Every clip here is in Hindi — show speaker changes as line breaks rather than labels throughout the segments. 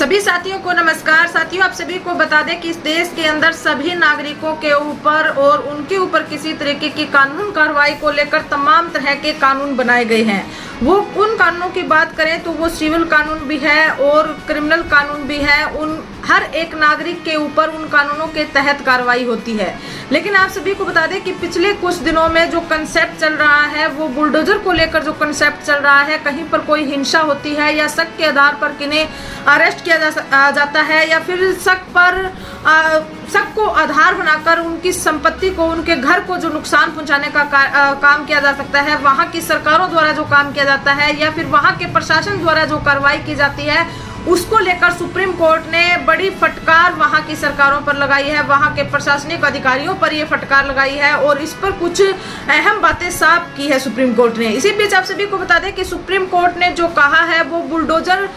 सभी साथियों को नमस्कार। साथियों, आप सभी को बता दें कि इस देश के अंदर सभी नागरिकों के ऊपर और उनके ऊपर किसी तरीके की कानून कार्रवाई को लेकर तमाम तरह के कानून बनाए गए हैं। वो उन कानूनों की बात करें तो वो सिविल कानून भी है और क्रिमिनल कानून भी है। उन हर एक नागरिक के ऊपर उन कानूनों के तहत कार्रवाई होती है। लेकिन आप सभी को बता दें कि पिछले कुछ दिनों में जो कंसेप्ट चल रहा है वो बुलडोजर को लेकर जो कंसेप्ट चल रहा है, कहीं पर कोई हिंसा होती है या शक के आधार पर किन्हें अरेस्ट किया जाता है या फिर शक को आधार बनाकर उनकी संपत्ति को, उनके घर को जो नुकसान पहुंचाने का काम किया जा सकता है, वहां की सरकारों द्वारा जो काम किया जाता है या फिर वहां के प्रशासन द्वारा जो कार्रवाई की जाती है, उसको लेकर सुप्रीम कोर्ट ने बड़ी फटकार वहां की सरकारों पर लगाई है, वहां के प्रशासनिक अधिकारियों पर ये फटकार लगाई है और इस पर कुछ अहम बातें साफ की है सुप्रीम कोर्ट ने। इसी बीच आप सभी को बता दें कि सुप्रीम कोर्ट ने जो कहा है वो बुलडोजर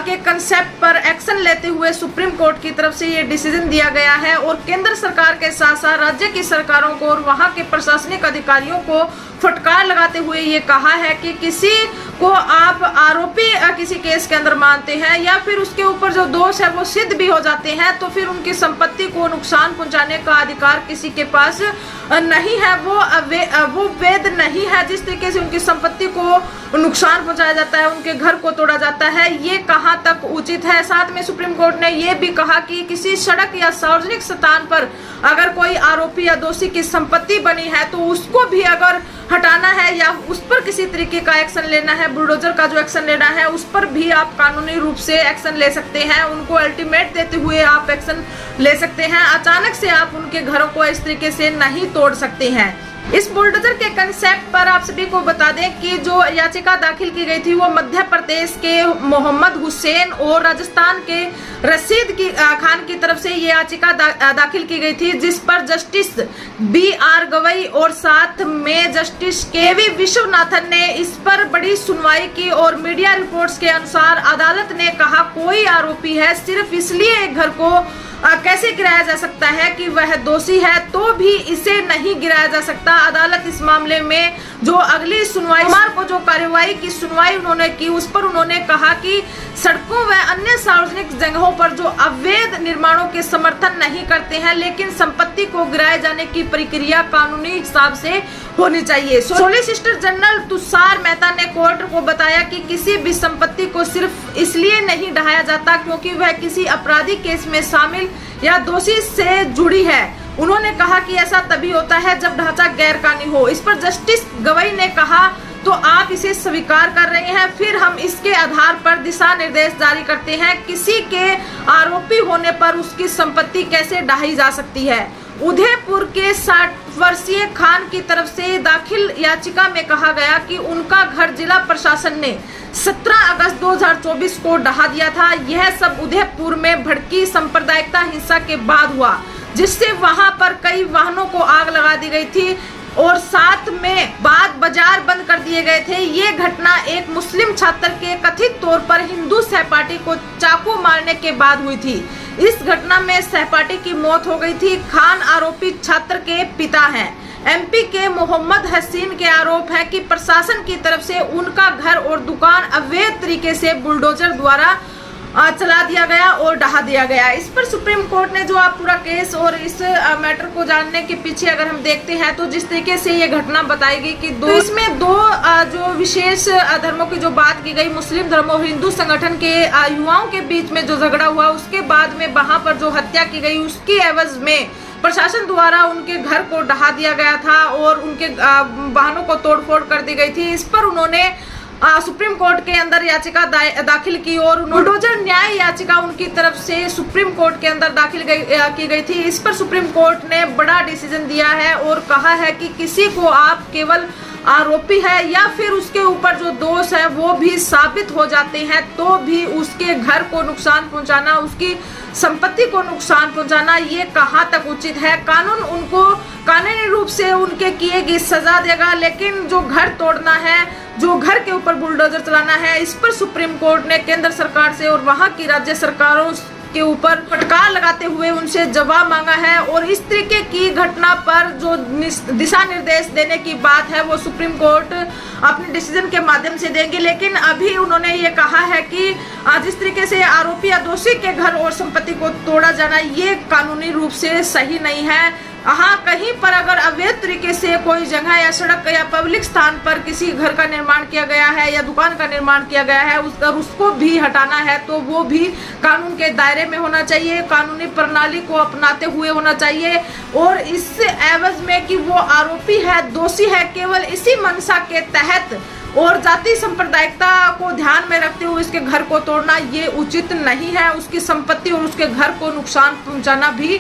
के कंसेप्ट पर एक्शन लेते हुए सुप्रीम कोर्ट की तरफ से ये डिसीजन दिया गया है और केंद्र सरकार के साथ साथ राज्य की सरकारों को और वहां के प्रशासनिक अधिकारियों को फटकार लगाते हुए ये कहा है कि किसी को आप आरोपी किसी केस के अंदर मानते हैं या फिर उसके ऊपर जो दोष है वो सिद्ध भी हो जाते हैं तो फिर उनकी संपत्ति को नुकसान पहुंचाने का अधिकार किसी के पास नहीं है। वो वैध नहीं है जिस तरीके से उनकी संपत्ति को नुकसान पहुंचाया जाता है, उनके घर को तोड़ा जाता है, ये कहाँ तक उचित है। साथ में सुप्रीम कोर्ट ने ये भी कहा कि किसी सड़क या सार्वजनिक स्थान पर अगर कोई आरोपी या दोषी की संपत्ति बनी है तो उसको भी अगर हटाना है या उस पर किसी तरीके का एक्शन लेना है, बुलडोजर का जो एक्शन लेना है उस पर भी आप कानूनी रूप से एक्शन ले सकते हैं। उनको अल्टीमेट देते हुए आप एक्शन ले सकते हैं। अचानक से आप उनके घरों को इस तरीके से नहीं तोड़ सकते हैं। इस बुलडोजर के कंसेप्ट पर आप सभी को बता दें कि जो याचिका दाखिल की गई थी वो मध्य प्रदेश के मोहम्मद हुसैन और राजस्थान के रशीद खान की तरफ से ये याचिका दाखिल की गई थी, जिस पर जस्टिस BR गवई और साथ में जस्टिस KV विश्वनाथन ने इस पर बड़ी सुनवाई की और मीडिया रिपोर्ट्स के अनुसार अदालत ने कहा कोई आरोपी है सिर्फ इसलिए एक घर को कैसे गिराया जा सकता है कि वह दोषी है तो भी इसे नहीं गिराया जा सकता। अदालत इस मामले में जो अगली सुनवाई को जो कार्यवाही की सुनवाई उन्होंने की उस पर उन्होंने कहा कि सड़कों व अन्य सार्वजनिक जगहों पर जो अवैध निर्माणों के समर्थन नहीं करते हैं लेकिन संपत्ति को गिराए जाने की प्रक्रिया कानूनी हिसाब से होनी चाहिए। सॉलिसिटर जनरल तुषार मेहता ने कोर्ट को बताया कि किसी भी संपत्ति को सिर्फ इसलिए नहीं ढहाया जाता क्योंकि वह किसी आपराधिक केस में शामिल या दोषी से जुड़ी है। उन्होंने कहा कि ऐसा तभी होता है जब ढांचा गैरकानूनी हो। इस पर जस्टिस गवई ने कहा तो आप इसे स्वीकार कर रहे हैं, फिर हम इसके आधार पर दिशा निर्देश जारी करते हैं किसी के आरोपी होने पर उसकी संपत्ति कैसे ढाई जा सकती है। उदयपुर के 60 वर्षीय खान की तरफ से दाखिल याचिका में कहा गया कि उनका घर जिला प्रशासन ने 17 अगस्त 2024 को ढहा दिया था। यह सब उदयपुर में भड़की सांप्रदायिकता हिंसा के बाद हुआ जिससे वहां पर कई वाहनों को आग लगा दी गई थी और साथ में बाजार बंद कर दिए गए थे। ये घटना एक मुस्लिम छात्र के कथित तौर पर हिंदू सहपाठी को चाकू मारने के बाद हुई थी। इस घटना में सहपाठी की मौत हो गई थी। खान आरोपी छात्र के पिता हैं। MP के मोहम्मद हसीन के आरोप है कि प्रशासन की तरफ से उनका घर और दुकान अवैध तरीके से बुलडोजर द्वारा चला दिया गया और ढहा दिया गया। इस पर सुप्रीम कोर्ट ने जो आप पूरा केस और इस मैटर को जानने के पीछे अगर हम देखते हैं तो जिस तरीके से ये घटना बताई गई कि इसमें दो जो विशेष धर्मों की जो बात की गई, मुस्लिम धर्म और हिंदू संगठन के युवाओं के बीच में जो झगड़ा हुआ उसके बाद में वहां पर जो हत्या की गई उसकी एवज में प्रशासन द्वारा उनके घर को ढहा दिया गया था और उनके वाहनों को तोड़फोड़ कर दी गई थी। इस पर उन्होंने सुप्रीम कोर्ट के अंदर याचिका दाखिल की और बुलडोजर न्याय याचिका उनकी तरफ से सुप्रीम कोर्ट के अंदर दाखिल की गई थी। इस पर सुप्रीम कोर्ट ने बड़ा डिसीजन दिया है और कहा है कि किसी को आप केवल आरोपी है या फिर उसके ऊपर जो दोष है वो भी साबित हो जाते हैं तो भी उसके घर को नुकसान पहुंचाना, उसकी संपत्ति को नुकसान पहुंचाना ये कहाँ तक उचित है। कानून उनको कानूनी रूप से उनके किए गई सजा देगा, लेकिन जो घर तोड़ना है, जो घर के ऊपर बुलडोजर चलाना है, इस पर सुप्रीम कोर्ट ने केंद्र सरकार से और वहां की राज्य सरकारों के ऊपर फटकार लगाते हुए उनसे जवाब मांगा है। और इस तरीके की घटना पर जो दिशा निर्देश देने की बात है वो सुप्रीम कोर्ट अपने डिसीजन के माध्यम से देंगे। लेकिन अभी उन्होंने ये कहा है कि जिस तरीके से आरोपी या दोषी के घर और संपत्ति को तोड़ा जाना ये कानूनी रूप से सही नहीं है। हाँ, कहीं पर अगर अवैध तरीके से कोई जगह या सड़क या पब्लिक स्थान पर किसी घर का निर्माण किया गया है या दुकान का निर्माण किया गया है उसको भी हटाना है तो वो भी कानून के दायरे में होना चाहिए, कानूनी प्रणाली को अपनाते हुए होना चाहिए। और इस एवज में कि वो आरोपी है, दोषी है, केवल इसी मंशा के तहत और जाति सांप्रदायिकता को ध्यान में रखते हुए इसके घर को तोड़ना ये उचित नहीं है। उसकी संपत्ति और उसके घर को नुकसान पहुंचाना भी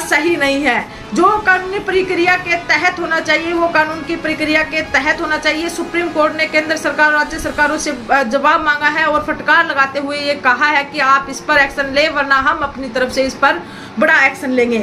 सही नहीं है। जो कानूनी प्रक्रिया के तहत होना चाहिए वो कानून की प्रक्रिया के तहत होना चाहिए। सुप्रीम कोर्ट ने केंद्र सरकार और राज्य सरकारों से जवाब मांगा है और फटकार लगाते हुए ये कहा है कि आप इस पर एक्शन ले वरना हम अपनी तरफ से इस पर बड़ा एक्शन लेंगे।